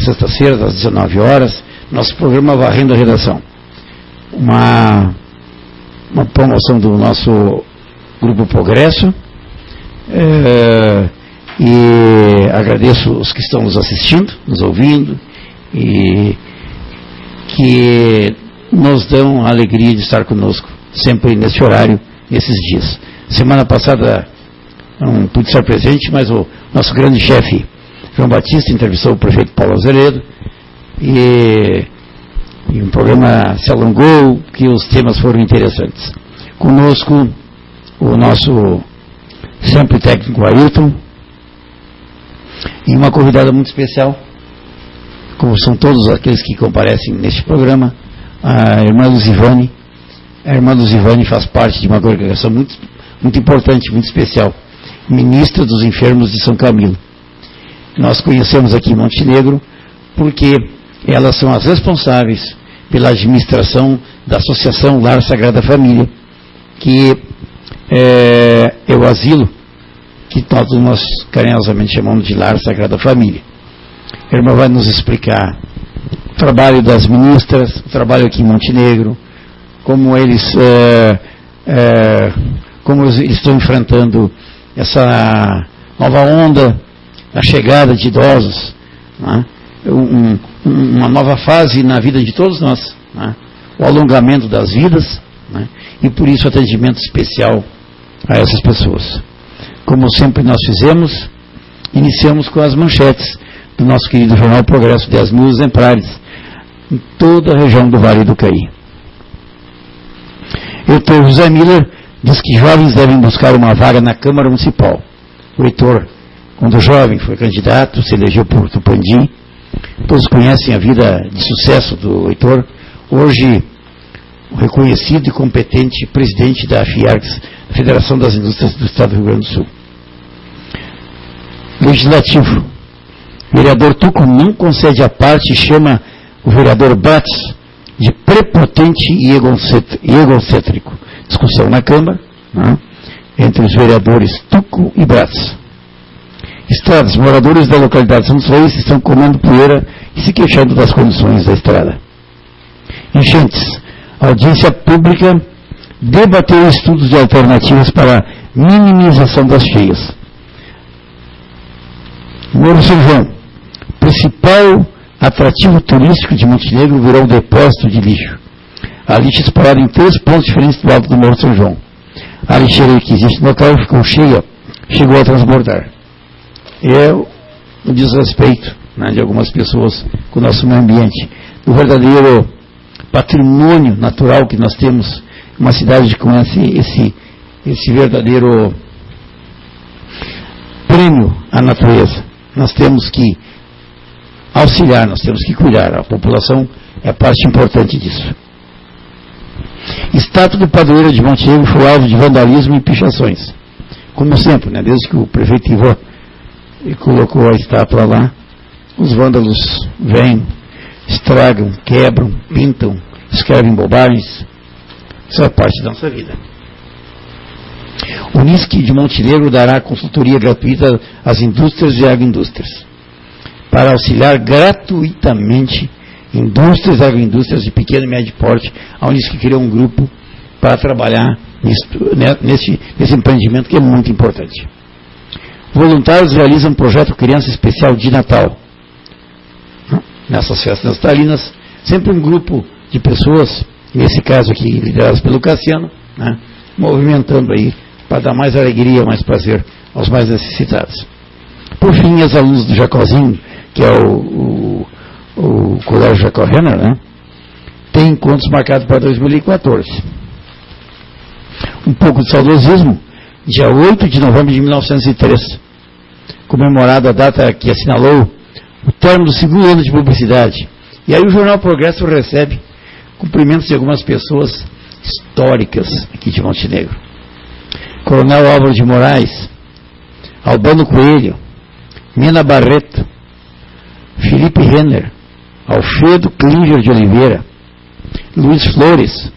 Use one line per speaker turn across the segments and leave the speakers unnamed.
sextas-feiras, às 19 horas, nosso programa Varrendo a Redação. Uma promoção do nosso Grupo Progresso, e agradeço os que estão nos assistindo, nos ouvindo, e que nos dão a alegria de estar conosco, sempre nesse horário, nesses dias. Semana passada não pude estar presente, mas o nosso grande chefe, João Batista, entrevistou o prefeito Paulo Azeredo, e o programa se alongou, que os temas foram interessantes. Conosco, o nosso sempre técnico Ailton, e uma convidada muito especial, como são todos aqueles que comparecem neste programa, a irmã Luzivane. A irmã Luzivane faz parte de uma congregação muito, muito importante, muito especial, ministra dos enfermos de São Camilo. Nós conhecemos aqui em Montenegro porque elas são as responsáveis pela administração da Associação Lar Sagrada Família, que é o asilo que todos nós carinhosamente chamamos de Lar Sagrada Família. A irmã vai nos explicar o trabalho das ministras, o trabalho aqui em Montenegro, como eles estão enfrentando essa nova onda, a chegada de idosos, né? Uma nova fase na vida de todos nós, né? O alongamento das vidas, né? E por isso atendimento especial a essas pessoas. Como sempre nós fizemos, iniciamos com as manchetes do nosso querido jornal Progresso, 10.000 exemplares, em toda a região do Vale do Caí. O Heitor José Miller diz que jovens devem buscar uma vaga na Câmara Municipal. O Heitor, quando jovem, foi candidato, se elegeu por Tupandi. Todos conhecem a vida de sucesso do Heitor. Hoje, o reconhecido e competente presidente da FIARCS, Federação das Indústrias do Estado do Rio Grande do Sul. Legislativo. O vereador Tuco não concede a parte e chama o vereador Bratz de prepotente e egocêntrico. Discussão na Câmara, né, entre os vereadores Tuco e Bratz. Estradas. Moradores da localidade de São Luís estão comendo poeira e se queixando das condições da estrada. Enchentes. A audiência pública debateu estudos de alternativas para minimização das cheias. Morro São João. Principal atrativo turístico de Montenegro virou um depósito de lixo. A lixa espalhada em 3 pontos diferentes do alto do Morro São João. A lixeira que existe no local ficou cheia, chegou a transbordar. É um desrespeito, né, de algumas pessoas com o nosso meio ambiente. O verdadeiro patrimônio natural que nós temos, uma cidade que conhece esse verdadeiro prêmio à natureza. Nós temos que auxiliar, nós temos que cuidar. A população é parte importante disso. Estátua do padroeiro de Montenegro foi alvo de vandalismo e pichações. Como sempre, né, desde que o prefeito Ivan colocou a estátua lá, os vândalos vêm, estragam, quebram, pintam, escrevem bobagens. Isso é parte da nossa vida. O NISC de Montenegro dará consultoria gratuita às indústrias e agroindústrias, para auxiliar gratuitamente indústrias, agroindústrias de pequeno e médio porte. A Unisc criou um grupo para trabalhar nesse empreendimento que é muito importante. Voluntários realizam um projeto Criança Especial de Natal. Nessas festas natalinas, sempre um grupo de pessoas, nesse caso aqui lideradas pelo Cassiano, né, movimentando aí para dar mais alegria, mais prazer aos mais necessitados. Por fim, os alunos do Jacozinho, que é o Colégio Jacó Renner, né, tem encontros marcados para 2014. Um pouco de saudosismo. Dia 8 de novembro de 1903, comemorada a data que assinalou o término do 2º ano de publicidade. E aí o jornal Progresso recebe cumprimentos de algumas pessoas históricas aqui de Montenegro. Coronel Álvaro de Moraes, Albano Coelho, Mena Barreto, Felipe Renner, Alfredo Klinger de Oliveira, Luiz Flores,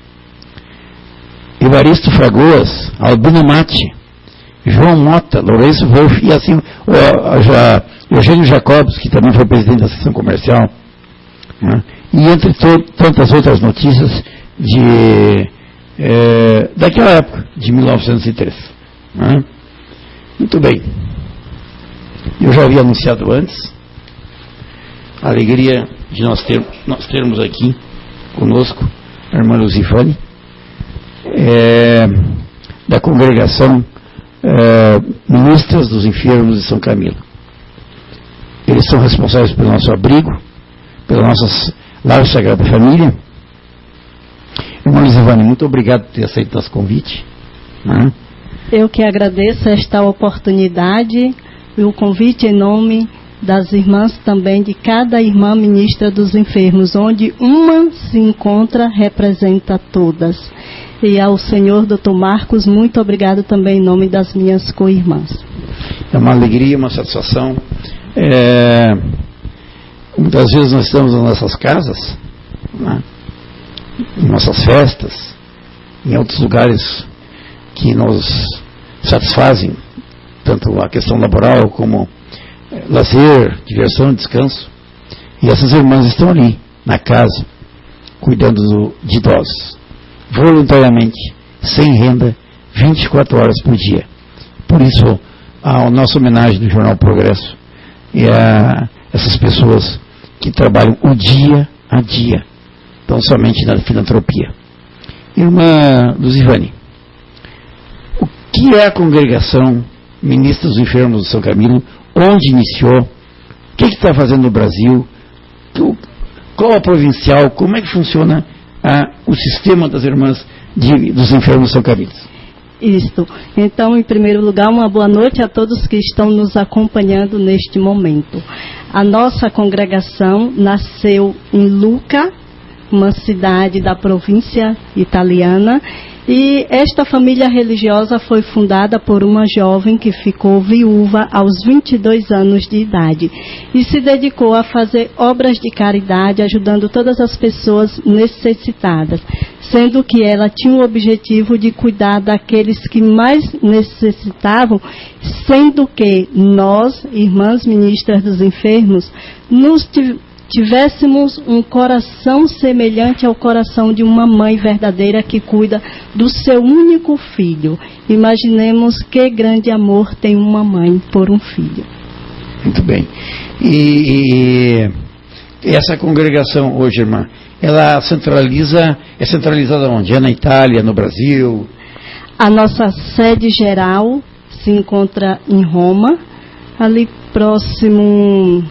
Evaristo Fragoas, Albino Mate, João Mota, Lourenço Wolff, e assim Eugênio Jacobs, que também foi presidente da seção comercial, né? E entre tantas outras notícias daquela época, de 1903. Né? Muito bem. Eu já havia anunciado antes a alegria de nós termos aqui conosco a irmã Luzivane, da congregação Ministras dos Enfermos de São Camilo. Eles são responsáveis pelo nosso abrigo, pela nossa Lar Sagrada Família. Irmã Luzivane, muito obrigado por ter aceito nosso convite. Né?
Eu que agradeço esta oportunidade e o convite em nome das irmãs também, de cada irmã ministra dos enfermos, onde uma se encontra, representa todas. E ao senhor Dr. Marcos, muito obrigado também em nome das minhas co-irmãs.
É uma alegria, uma satisfação. Muitas vezes nós estamos nas nossas casas, né, em nossas festas, em outros lugares que nos satisfazem, tanto a questão laboral como lazer, diversão, descanso. E essas irmãs estão ali, na casa, cuidando de idosos, voluntariamente, sem renda, 24 horas por dia. Por isso, a nossa homenagem do Jornal Progresso e a essas pessoas que trabalham o dia a dia, tão somente na filantropia. Irmã Luzivane, o que é a congregação Ministros dos Enfermos de São Camilo? Onde iniciou? O que está fazendo no Brasil? Qual a provincial? Como é que funciona o sistema das irmãs dos enfermos de São Camilo?
Isto. Então, em primeiro lugar, uma boa noite a todos que estão nos acompanhando neste momento. A nossa congregação nasceu em Lucca, uma cidade da província italiana, e esta família religiosa foi fundada por uma jovem que ficou viúva aos 22 anos de idade e se dedicou a fazer obras de caridade, ajudando todas as pessoas necessitadas, sendo que ela tinha o objetivo de cuidar daqueles que mais necessitavam, sendo que nós, irmãs ministras dos enfermos, tivéssemos um coração semelhante ao coração de uma mãe verdadeira que cuida do seu único filho. Imaginemos que grande amor tem uma mãe por um filho.
Muito bem. E essa congregação hoje, irmã, ela é centralizada onde? É na Itália, no Brasil?
A nossa sede geral se encontra em Roma, ali próximo...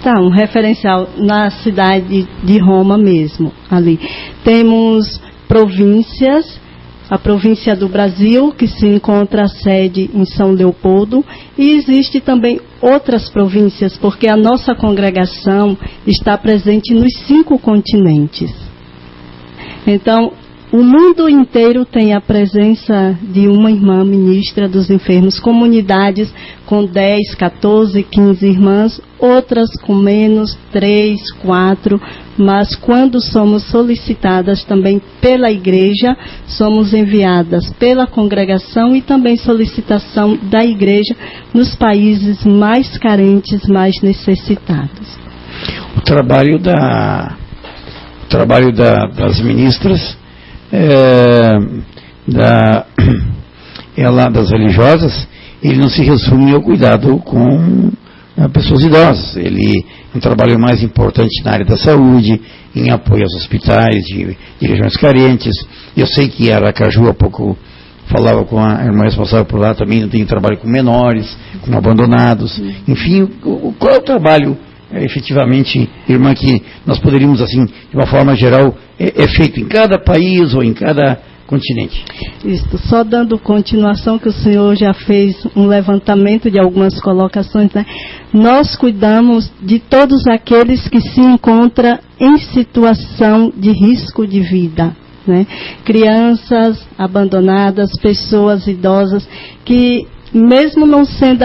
um referencial na cidade de Roma mesmo, ali. Temos províncias, a província do Brasil, que se encontra a sede em São Leopoldo, e existe também outras províncias, porque a nossa congregação está presente nos 5 continentes. Então, o mundo inteiro tem a presença de uma irmã ministra dos enfermos, comunidades com 10, 14, 15 irmãs, outras com menos, 3, 4, mas quando somos solicitadas também pela igreja, somos enviadas pela congregação e também solicitação da igreja nos países mais carentes, mais necessitados.
O trabalho das ministras, das religiosas, ele não se resume ao cuidado com pessoas idosas. Ele é um trabalho mais importante na área da saúde, em apoio aos hospitais de regiões carentes. Eu sei que Aracaju, há pouco falava com a irmã responsável por lá, também tem trabalho com menores, com abandonados. Enfim, qual é o trabalho efetivamente, irmã, que nós poderíamos, assim, de uma forma geral, é feito em cada país ou em cada continente?
Isso, só dando continuação, que o senhor já fez um levantamento de algumas colocações, né? Nós cuidamos de todos aqueles que se encontram em situação de risco de vida, né? Crianças abandonadas, pessoas idosas que, mesmo não sendo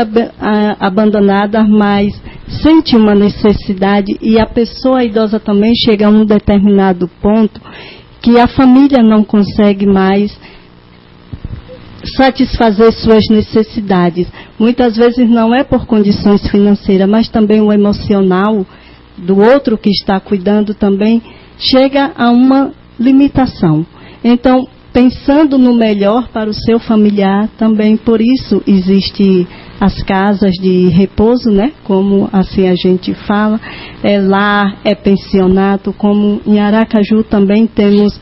abandonada, mas sente uma necessidade, e a pessoa idosa também chega a um determinado ponto que a família não consegue mais satisfazer suas necessidades. Muitas vezes não é por condições financeiras, mas também o emocional do outro que está cuidando também chega a uma limitação. Então, pensando no melhor para o seu familiar, também por isso existe as casas de repouso, né? Como assim a gente fala, é lar, é pensionato, como em Aracaju também temos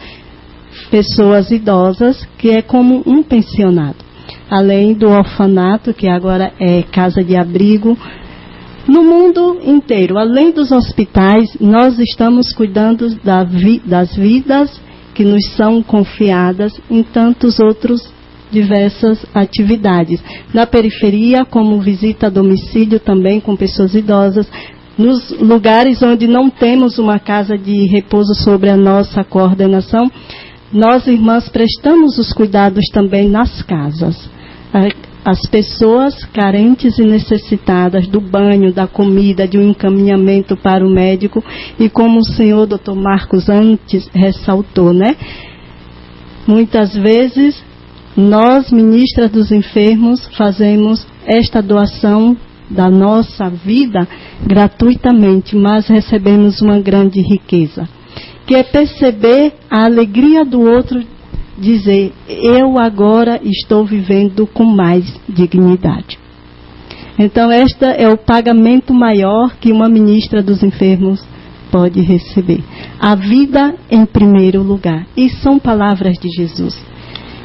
pessoas idosas, que é como um pensionato. Além do orfanato, que agora é casa de abrigo. No mundo inteiro, além dos hospitais, nós estamos cuidando das vidas que nos são confiadas em tantos outros diversas atividades. Na periferia, como visita a domicílio também com pessoas idosas, nos lugares onde não temos uma casa de repouso sobre a nossa coordenação, nós, irmãs, prestamos os cuidados também nas casas. As pessoas carentes e necessitadas do banho, da comida, de um encaminhamento para o médico, e como o senhor Dr. Marcos antes ressaltou, né? Muitas vezes, nós, ministras dos enfermos, fazemos esta doação da nossa vida gratuitamente, mas recebemos uma grande riqueza, que é perceber a alegria do outro, dizer, eu agora estou vivendo com mais dignidade. Então, este é o pagamento maior que uma ministra dos enfermos pode receber. A vida em primeiro lugar. E são palavras de Jesus.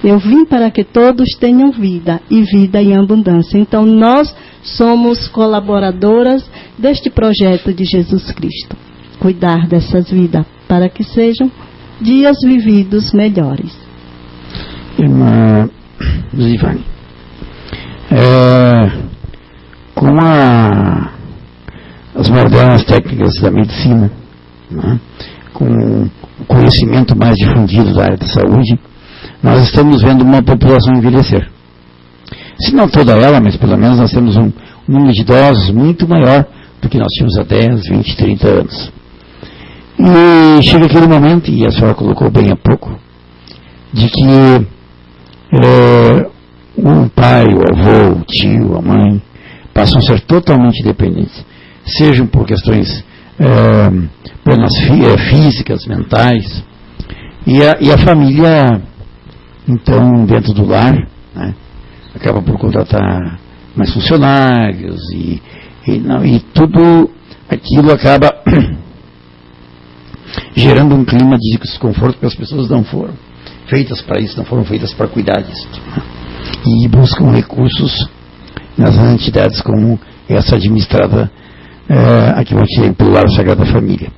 Eu vim para que todos tenham vida, e vida em abundância. Então, nós somos colaboradoras deste projeto de Jesus Cristo. Cuidar dessas vidas, para que sejam dias vividos melhores.
Irmã Zivane, com as modernas técnicas da medicina, né, com o conhecimento mais difundido da área da saúde, nós estamos vendo uma população envelhecer. Se não toda ela, mas pelo menos nós temos um número de idosos muito maior do que nós tínhamos há 10, 20, 30 anos. E chega aquele momento, e a senhora colocou bem há pouco, de que o pai, o avô, o tio, a mãe passam a ser totalmente dependentes, sejam por questões físicas, mentais, e a família, então, dentro do lar, né, acaba por contratar mais funcionários e tudo aquilo acaba gerando um clima de desconforto, porque as pessoas não foram feitas para isso, não foram feitas para cuidar disso, né? E buscam recursos nas entidades como essa administrada aqui pelo Lar Sagrada Família.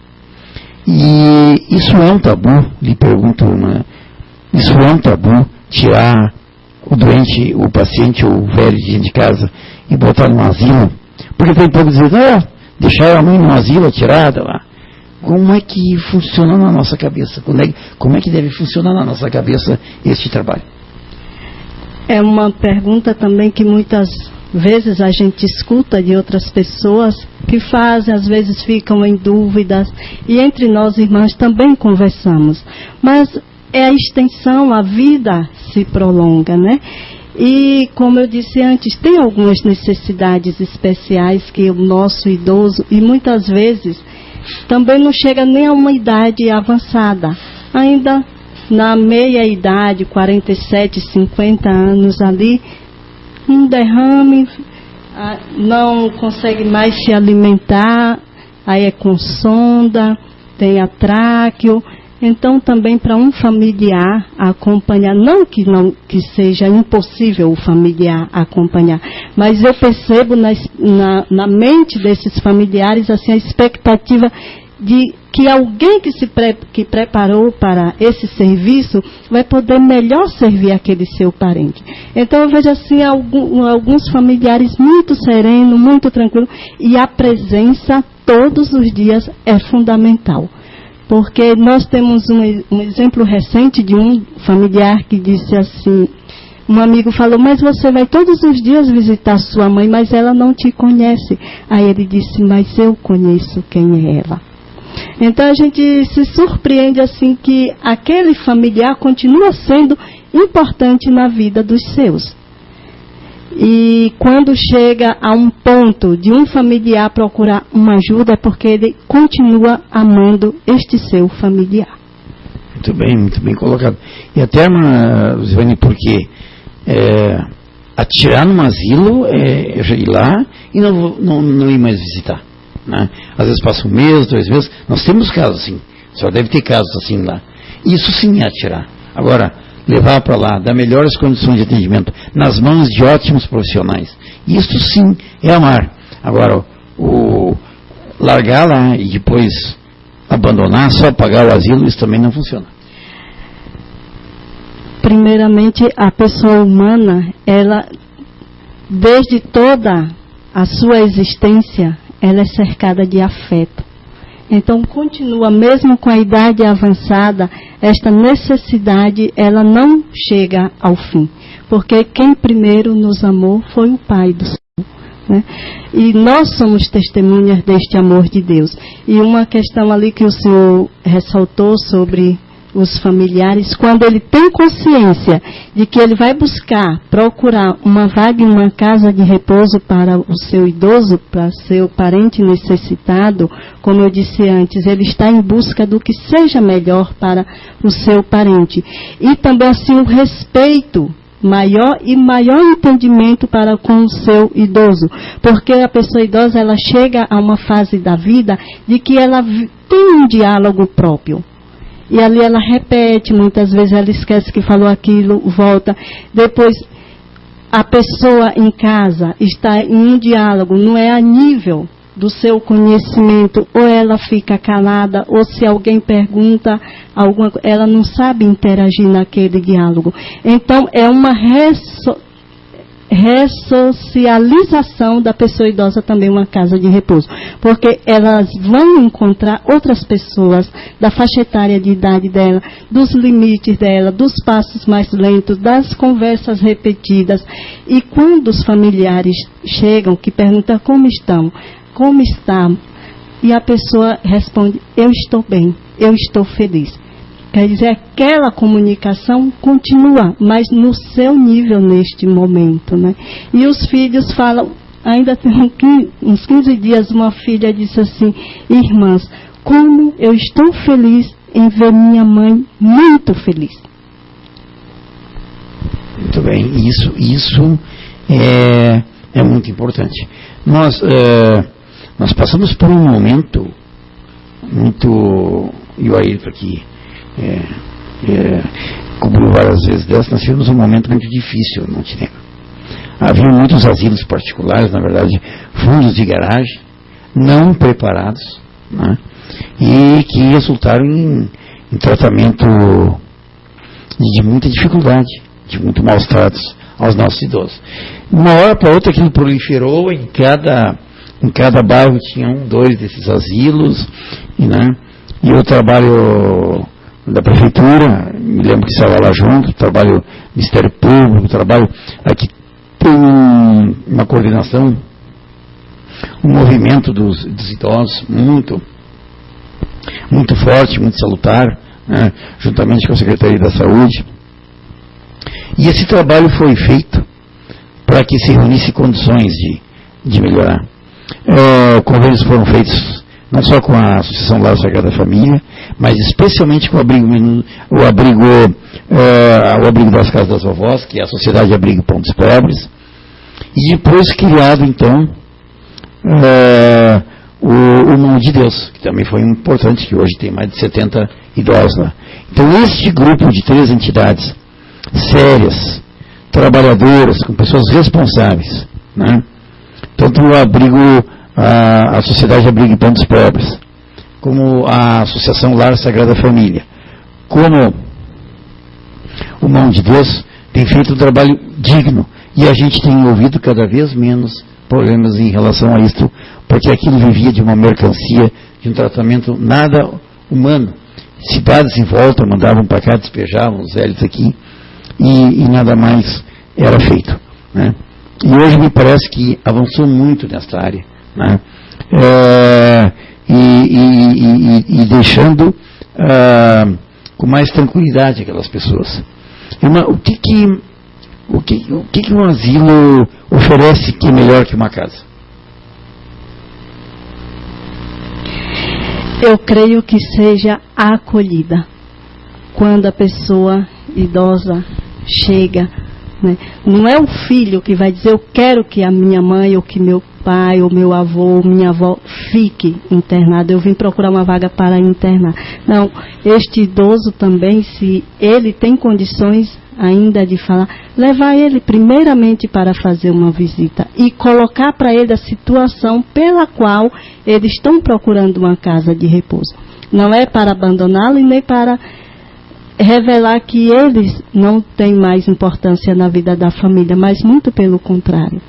E isso é um tabu, lhe pergunto, né? Isso é um tabu, tirar o doente, o paciente ou o velho de dentro de casa e botar num asilo, porque tem pouco dizer, deixar a mãe num asilo atirada lá. Como é que funciona na nossa cabeça? Como é que deve funcionar na nossa cabeça este trabalho?
É uma pergunta também que muitas vezes a gente escuta de outras pessoas que fazem, às vezes ficam em dúvidas, e entre nós irmãs também conversamos. Mas é a extensão, a vida se prolonga, né? E, como eu disse antes, tem algumas necessidades especiais que o nosso idoso, e muitas vezes também não chega nem a uma idade avançada, ainda na meia idade, 47, 50 anos ali, um derrame, não consegue mais se alimentar, aí é com sonda, tem a tráqueo. Então, também para um familiar acompanhar, não que seja impossível o familiar acompanhar, mas eu percebo na mente desses familiares assim, a expectativa de que alguém que preparou para esse serviço vai poder melhor servir aquele seu parente. Então, eu vejo assim alguns familiares muito serenos, muito tranquilos, e a presença todos os dias é fundamental. Porque nós temos um exemplo recente de um familiar que disse assim, um amigo falou, mas você vai todos os dias visitar sua mãe, mas ela não te conhece. Aí ele disse, mas eu conheço quem é ela. Então a gente se surpreende assim que aquele familiar continua sendo importante na vida dos seus. E quando chega a um ponto de um familiar procurar uma ajuda, é porque ele continua amando este seu familiar.
Muito bem colocado. E até, Zivane, porque atirar num asilo eu já ir lá e não ir mais visitar. Né? Às vezes passa 1 mês, 2 meses. Nós temos casos assim. Só deve ter casos assim lá. Isso sim é atirar. Agora, levar para lá, dar melhores condições de atendimento, nas mãos de ótimos profissionais. Isso sim é amar. Agora, largar lá e depois abandonar, só pagar o asilo, isso também não funciona.
Primeiramente, a pessoa humana, ela, desde toda a sua existência, ela é cercada de afeto. Então, continua, mesmo com a idade avançada, esta necessidade, ela não chega ao fim. Porque quem primeiro nos amou foi o Pai do Senhor. Né? E nós somos testemunhas deste amor de Deus. E uma questão ali que o Senhor ressaltou sobre os familiares, quando ele tem consciência de que ele vai procurar uma vaga em uma casa de repouso para o seu idoso, para seu parente necessitado, como eu disse antes, ele está em busca do que seja melhor para o seu parente. E também assim o respeito maior entendimento para com o seu idoso, porque a pessoa idosa, ela chega a uma fase da vida de que ela tem um diálogo próprio. E ali ela repete, muitas vezes ela esquece que falou aquilo, volta. Depois, a pessoa em casa está em um diálogo, não é a nível do seu conhecimento, ou ela fica calada, ou se alguém pergunta alguma coisa, ela não sabe interagir naquele diálogo. Então, é uma ressocialização da pessoa idosa também, uma casa de repouso, porque elas vão encontrar outras pessoas da faixa etária de idade dela, dos limites dela, dos passos mais lentos, das conversas repetidas. E quando os familiares chegam, que perguntam como estão, como está, e a pessoa responde, eu estou bem, eu estou feliz. Quer dizer, aquela comunicação continua, mas no seu nível neste momento, né? E os filhos falam, ainda tem uns 15 dias, uma filha disse assim, irmãs, como eu estou feliz em ver minha mãe muito feliz.
Muito bem, isso é muito importante. Nós passamos por um momento muito, e o Ayrton aqui, cobriu várias vezes dessa, nós tivemos um momento muito difícil no Montenegro. Havia muitos asilos particulares, na verdade, fundos de garagem, não preparados, né, e que resultaram em tratamento de muita dificuldade, de muito maus tratos aos nossos idosos. Uma hora para outra aquilo proliferou, em cada bairro tinha 1, 2 desses asilos, né, e o trabalho da prefeitura, me lembro que estava lá junto, trabalho do Ministério Público, trabalho aqui, tem uma coordenação, um movimento dos idosos muito forte, muito salutar, né, juntamente com a Secretaria da Saúde. E esse trabalho foi feito para que se reunisse condições de melhorar. Convênios foram feitos não só com a Associação Lar Sagrada Família, mas especialmente com o abrigo das Casas das Vovós, que é a Sociedade Abrigo Pão dos Pobres, e depois criado, então, o Mão de Deus, que também foi importante, que hoje tem mais de 70 idosos lá. Então, este grupo de 3 entidades sérias, trabalhadoras, com pessoas responsáveis, né? Tanto o abrigo, a Sociedade Abrigo Pão dos Pobres, como a Associação Lar Sagrada Família, como o Mão de Deus, tem feito um trabalho digno, e a gente tem ouvido cada vez menos problemas em relação a isto, porque aquilo vivia de uma mercancia, de um tratamento nada humano. Cidades em volta mandavam para cá, despejavam os velhos aqui, e nada mais era feito, né? E hoje me parece que avançou muito nesta área, né? E deixando com mais tranquilidade aquelas pessoas. Irmã, o que um asilo oferece que é melhor que uma casa?
Eu creio que seja a acolhida. Quando a pessoa idosa chega, né? Não é o filho que vai dizer, eu quero que a minha mãe, ou que meu pai, ou meu avô, ou minha avó fique internado, eu vim procurar uma vaga para internar. Não, este idoso também, se ele tem condições ainda de falar, levar ele primeiramente para fazer uma visita e colocar para ele a situação pela qual eles estão procurando uma casa de repouso. Não é para abandoná-lo e nem para revelar que eles não têm mais importância na vida da família, mas muito pelo contrário,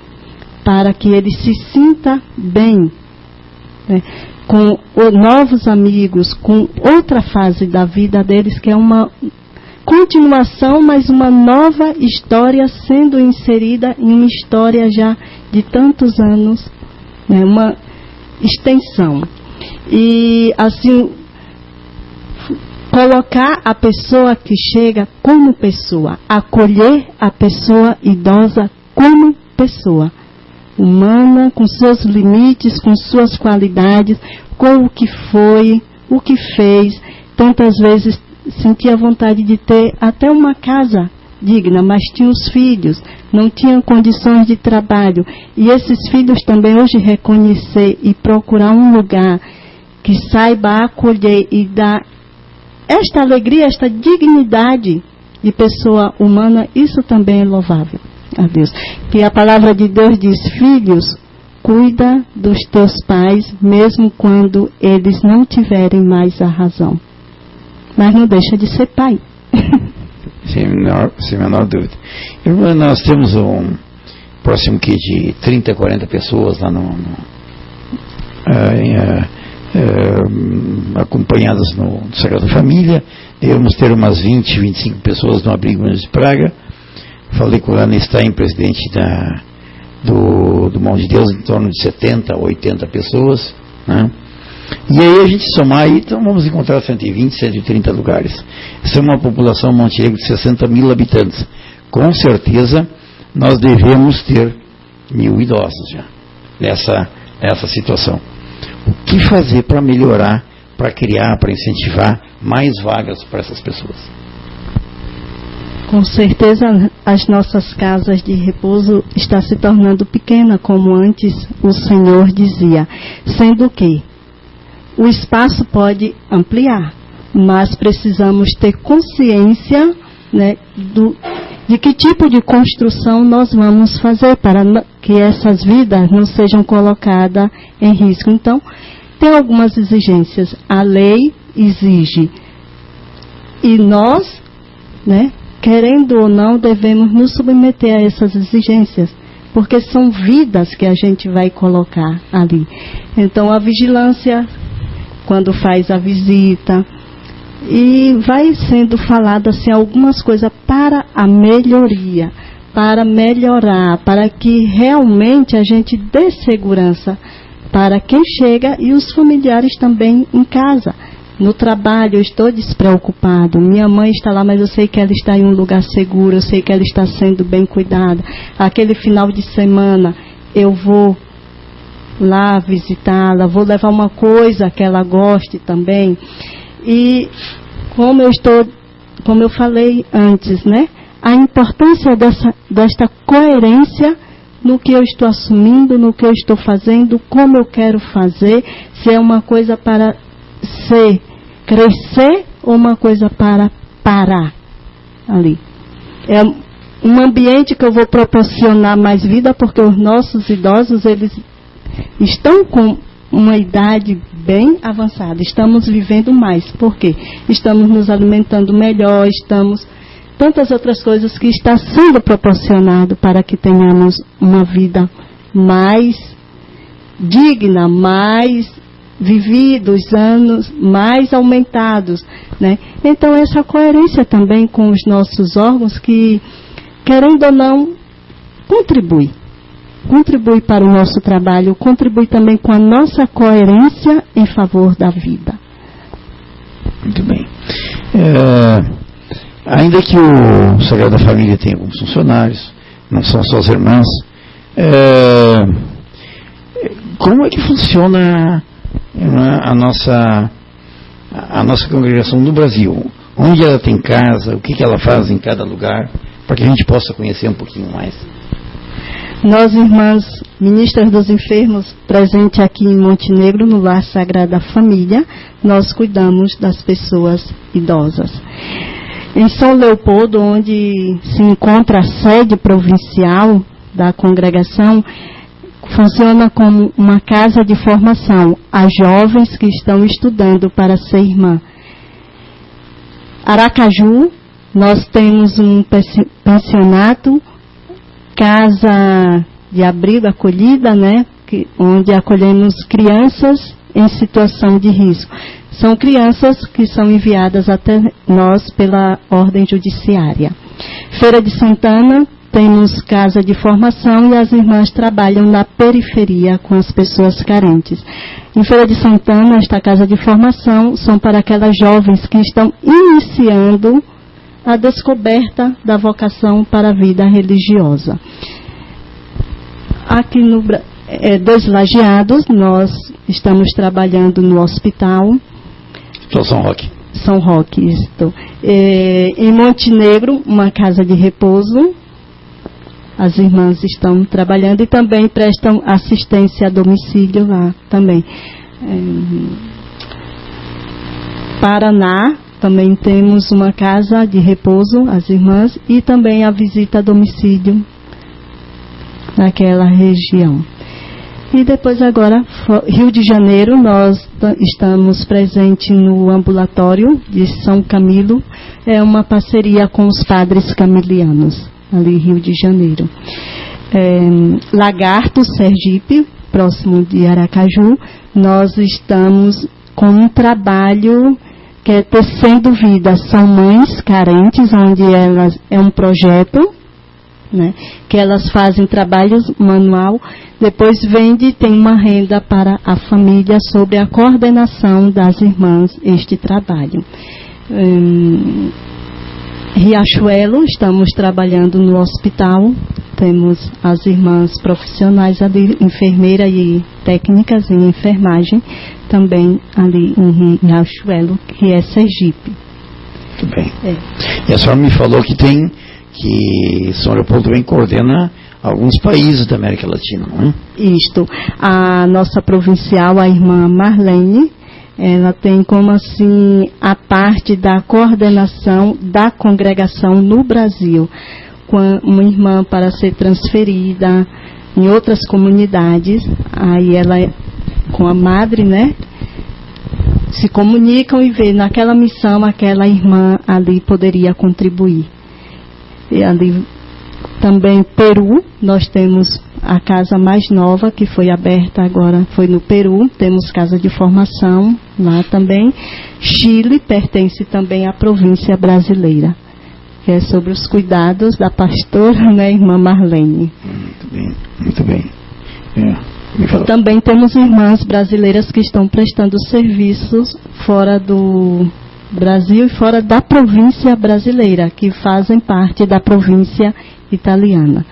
para que ele se sinta bem, né, com novos amigos, com outra fase da vida deles, que é uma continuação, mas uma nova história sendo inserida em uma história já de tantos anos, né, uma extensão. E assim, colocar a pessoa que chega como pessoa, acolher a pessoa idosa como pessoa humana, com seus limites, com suas qualidades, com o que foi, o que fez. Tantas vezes sentia vontade de ter até uma casa digna, mas tinha os filhos, não tinham condições de trabalho. E esses filhos também hoje reconhecer e procurar um lugar que saiba acolher e dar esta alegria, esta dignidade de pessoa humana, isso também é louvável a Deus. Que a palavra de Deus diz, filhos, cuida dos teus pais, mesmo quando eles não tiverem mais a razão. Mas não deixa de ser pai.
Sem menor dúvida. Irmã, nós temos um próximo que de 30, 40 pessoas lá acompanhadas no Sagrada Família. Devemos ter umas 20, 25 pessoas no abrigo de Praga. Falei com a Ana Stein, presidente do Mão de Deus, em torno de 70, 80 pessoas, né? E aí a gente somar aí, então vamos encontrar 120, 130 lugares. Essa é uma população Montenegro de 60 mil habitantes. Com certeza nós devemos ter 1.000 idosos já nessa situação. O que fazer para melhorar, para criar, para incentivar mais vagas para essas pessoas?
Com certeza as nossas casas de repouso estão se tornando pequenas, como antes o Senhor dizia, sendo que o espaço pode ampliar, mas precisamos ter consciência, né, de que tipo de construção nós vamos fazer para que essas vidas não sejam colocadas em risco. Então, tem algumas exigências. A lei exige. E nós, né, querendo ou não, devemos nos submeter a essas exigências, porque são vidas que a gente vai colocar ali. Então, a vigilância, quando faz a visita, e vai sendo falado assim algumas coisas para a melhoria, para melhorar, para que realmente a gente dê segurança para quem chega e os familiares também em casa. No trabalho eu estou despreocupado, minha mãe está lá, mas eu sei que ela está em um lugar seguro, eu sei que ela está sendo bem cuidada. Aquele final de semana eu vou lá visitá-la, vou levar uma coisa que ela goste também. E como eu falei antes, né? A importância desta coerência no que eu estou assumindo, no que eu estou fazendo, como eu quero fazer, se é uma coisa para crescer ou uma coisa para parar ali. É um ambiente que eu vou proporcionar mais vida, porque os nossos idosos, eles estão com uma idade bem avançada, estamos vivendo mais. Por quê? Estamos nos alimentando melhor, tantas outras coisas que está sendo proporcionado para que tenhamos uma vida mais digna, mais vividos, anos mais aumentados, né? Então essa coerência também com os nossos órgãos que, querendo ou não, contribui para o nosso trabalho, contribui também com a nossa coerência em favor da vida.
Muito bem. ainda que o Sagrada Família tenha alguns funcionários, não são só as irmãs, como é que funciona a nossa congregação no Brasil? Onde ela tem casa, o que ela faz em cada lugar, para que a gente possa conhecer um pouquinho mais.
Nós, irmãs ministras dos enfermos, presente aqui em Montenegro, no Lar Sagrada Família, nós cuidamos das pessoas idosas. Em São Leopoldo, onde se encontra a sede provincial da congregação, funciona como uma casa de formação a jovens que estão estudando para ser irmã. Aracaju, nós temos um pensionato, casa de abrigo, acolhida, né, onde acolhemos crianças em situação de risco. São crianças que são enviadas até nós pela ordem judiciária. Feira de Santana, temos casa de formação e as irmãs trabalham na periferia com as pessoas carentes. Em Feira de Santana, esta casa de formação são para aquelas jovens que estão iniciando a descoberta da vocação para a vida religiosa. Aqui no Dois Lajeados, nós estamos trabalhando no hospital.
São Roque.
São Roque, isto. Em Montenegro, uma casa de repouso. As irmãs estão trabalhando e também prestam assistência a domicílio lá também. Paraná, também temos uma casa de repouso, as irmãs, e também a visita a domicílio naquela região. E depois agora, Rio de Janeiro, nós estamos presentes no ambulatório de São Camilo, é uma parceria com os padres camilianos, ali em Rio de Janeiro. Lagarto, Sergipe, próximo de Aracaju, nós estamos com um trabalho que é Tecendo Vida. São mães carentes, onde elas, é um projeto, né, que elas fazem trabalhos manual, depois vende e tem uma renda para a família sobre a coordenação das irmãs, este trabalho. Riachuelo, estamos trabalhando no hospital, temos as irmãs profissionais ali, enfermeira e técnicas em enfermagem, também ali em Riachuelo, que é Sergipe.
Muito bem. E a senhora me falou que São Leopoldo também coordena alguns países da América Latina, não é?
Isto. A nossa provincial, a irmã Marlene, ela tem como assim a parte da coordenação da congregação no Brasil, com uma irmã para ser transferida em outras comunidades, aí ela com a madre, né, se comunicam e vê naquela missão aquela irmã ali poderia contribuir. E ali também Peru, nós temos a casa mais nova que foi aberta agora, foi no Peru, temos casa de formação lá também. Chile pertence também à província brasileira, que é sobre os cuidados da pastora, né, irmã Marlene.
Muito bem.
Também temos irmãs brasileiras que estão prestando serviços fora do Brasil e fora da província brasileira, que fazem parte da província italiana.